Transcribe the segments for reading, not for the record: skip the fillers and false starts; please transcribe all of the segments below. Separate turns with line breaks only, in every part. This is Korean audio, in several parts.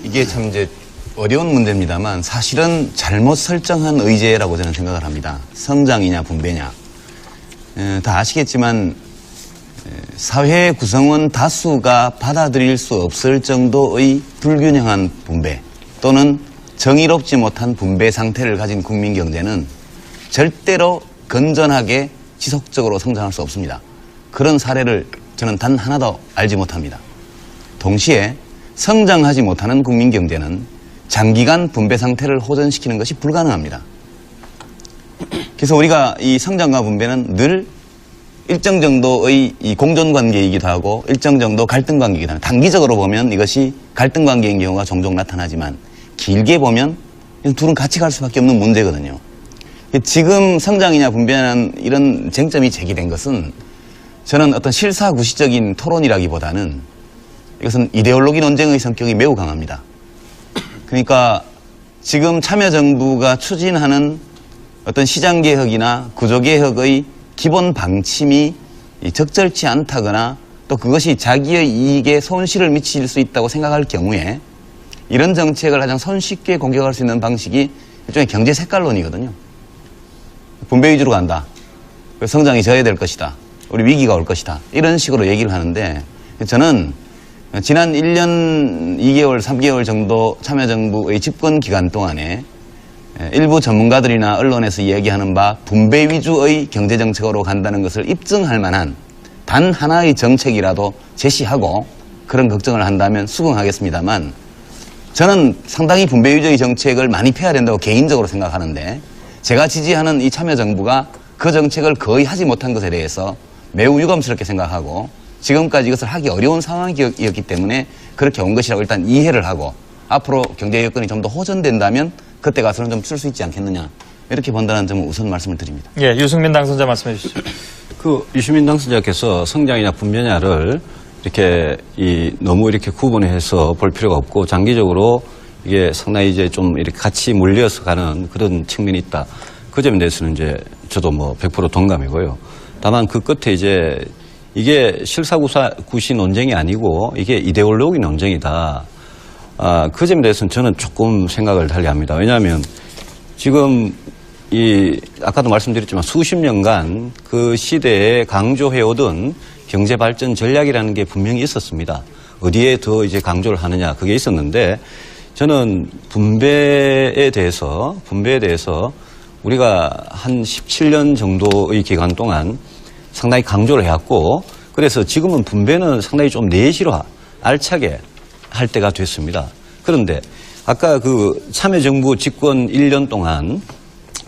이게 참 이제 어려운 문제입니다만 사실은 잘못 설정한 의제라고 저는 생각을 합니다. 성장이냐 분배냐. 다 아시겠지만 사회 구성원 다수가 받아들일 수 없을 정도의 불균형한 분배 또는 정의롭지 못한 분배 상태를 가진 국민 경제는 절대로 건전하게 지속적으로 성장할 수 없습니다. 그런 사례를 저는 단 하나도 알지 못합니다. 동시에 성장하지 못하는 국민 경제는 장기간 분배 상태를 호전시키는 것이 불가능합니다. 그래서 우리가 이 성장과 분배는 늘 일정 정도의 이 공존관계이기도 하고 일정 정도 갈등관계이기도 합니다. 단기적으로 보면 이것이 갈등관계인 경우가 종종 나타나지만 길게 보면 둘은 같이 갈 수밖에 없는 문제거든요. 지금 성장이냐 분배냐는 이런 쟁점이 제기된 것은 저는 어떤 실사구시적인 토론이라기보다는 이것은 이데올로기 논쟁의 성격이 매우 강합니다. 그러니까 지금 참여정부가 추진하는 어떤 시장개혁이나 구조개혁의 기본 방침이 적절치 않다거나 또 그것이 자기의 이익에 손실을 미칠 수 있다고 생각할 경우에 이런 정책을 가장 손쉽게 공격할 수 있는 방식이 일종의 경제 색깔론이거든요. 분배 위주로 간다. 성장이 져야 될 것이다. 우리 위기가 올 것이다. 이런 식으로 얘기를 하는데 저는 지난 1년 2개월, 3개월 정도 참여정부의 집권 기간 동안에 일부 전문가들이나 언론에서 이야기하는 바 분배 위주의 경제정책으로 간다는 것을 입증할 만한 단 하나의 정책이라도 제시하고 그런 걱정을 한다면 수긍하겠습니다만 저는 상당히 분배 위주의 정책을 많이 펴야 된다고 개인적으로 생각하는데 제가 지지하는 이 참여정부가 그 정책을 거의 하지 못한 것에 대해서 매우 유감스럽게 생각하고 지금까지 이것을 하기 어려운 상황이었기 때문에 그렇게 온 것이라고 일단 이해를 하고 앞으로 경제 여건이 좀 더 호전된다면 그때 가서는 좀 쓸 수 있지 않겠느냐 이렇게 본다는 점을 우선 말씀을 드립니다.
예, 유승민 당선자 말씀해 주시죠.
유시민 당선자께서 성장이냐 분배냐를 이렇게 너무 이렇게 구분해서 볼 필요가 없고 장기적으로 이게 상당히 이제 좀 이렇게 같이 물려서 가는 그런 측면이 있다. 그 점에 대해서는 이제 저도 뭐 100% 동감이고요. 다만 그 끝에 이제 이게 실사구시 논쟁이 아니고 이게 이데올로기 논쟁이다. 그 점에 대해서는 저는 조금 생각을 달리합니다. 왜냐하면 지금 아까도 말씀드렸지만 수십 년간 그 시대에 강조해오던 경제발전 전략이라는 게 분명히 있었습니다. 어디에 더 이제 강조를 하느냐 그게 있었는데 저는 분배에 대해서 우리가 한 17년 정도의 기간 동안 상당히 강조를 해왔고 그래서 지금은 분배는 상당히 좀 내실화, 알차게 할 때가 됐습니다. 그런데 아까 그 참여정부 집권 1년 동안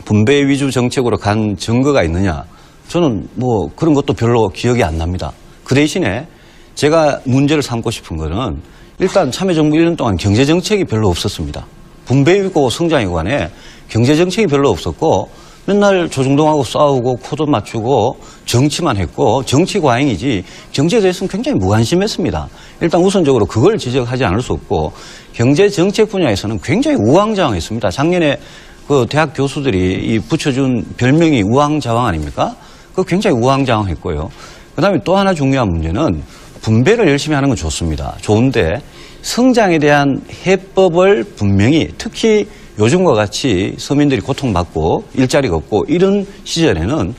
분배 위주 정책으로 간 증거가 있느냐? 저는 뭐 그런 것도 별로 기억이 안 납니다. 그 대신에 제가 문제를 삼고 싶은 거는 일단 참여정부 1년 동안 경제정책이 별로 없었습니다. 분배이고 성장이고 간에 경제정책이 별로 없었고 맨날 조중동하고 싸우고 코도 맞추고 정치만 했고 정치 과잉이지 경제에 대해서는 굉장히 무관심했습니다. 일단 우선적으로 그걸 지적하지 않을 수 없고 경제정책 분야에서는 굉장히 우왕좌왕했습니다. 작년에 그 대학 교수들이 붙여준 별명이 우왕좌왕 아닙니까? 그거 굉장히 우왕좌왕했고요. 그다음에 또 하나 중요한 문제는 분배를 열심히 하는 건 좋습니다. 좋은데 성장에 대한 해법을 분명히 특히 요즘과 같이 서민들이 고통받고 일자리가 없고 이런 시절에는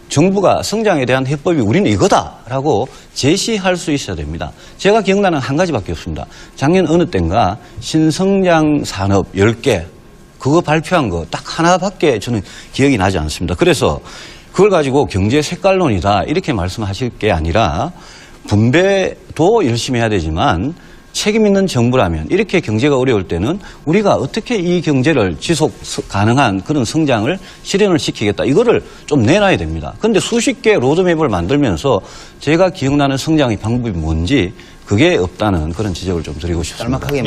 정부가 성장에 대한 해법이 우리는 이거다라고 제시할 수 있어야 됩니다. 제가 기억나는 한 가지밖에 없습니다. 작년 어느 때인가 신성장 산업 10개 그거 발표한 거 딱 하나밖에 저는 기억이 나지 않습니다. 그래서 그걸 가지고 경제 색깔론이다 이렇게 말씀하실 게 아니라 분배도 열심히 해야 되지만 책임 있는 정부라면 이렇게 경제가 어려울 때는 우리가 어떻게 이 경제를 지속 가능한 그런 성장을 실현을 시키겠다. 이거를 좀 내놔야 됩니다. 그런데 수십 개 로드맵을 만들면서 제가 기억나는 성장의 방법이 뭔지 그게 없다는 그런 지적을 좀 드리고 싶습니다.
짤막하게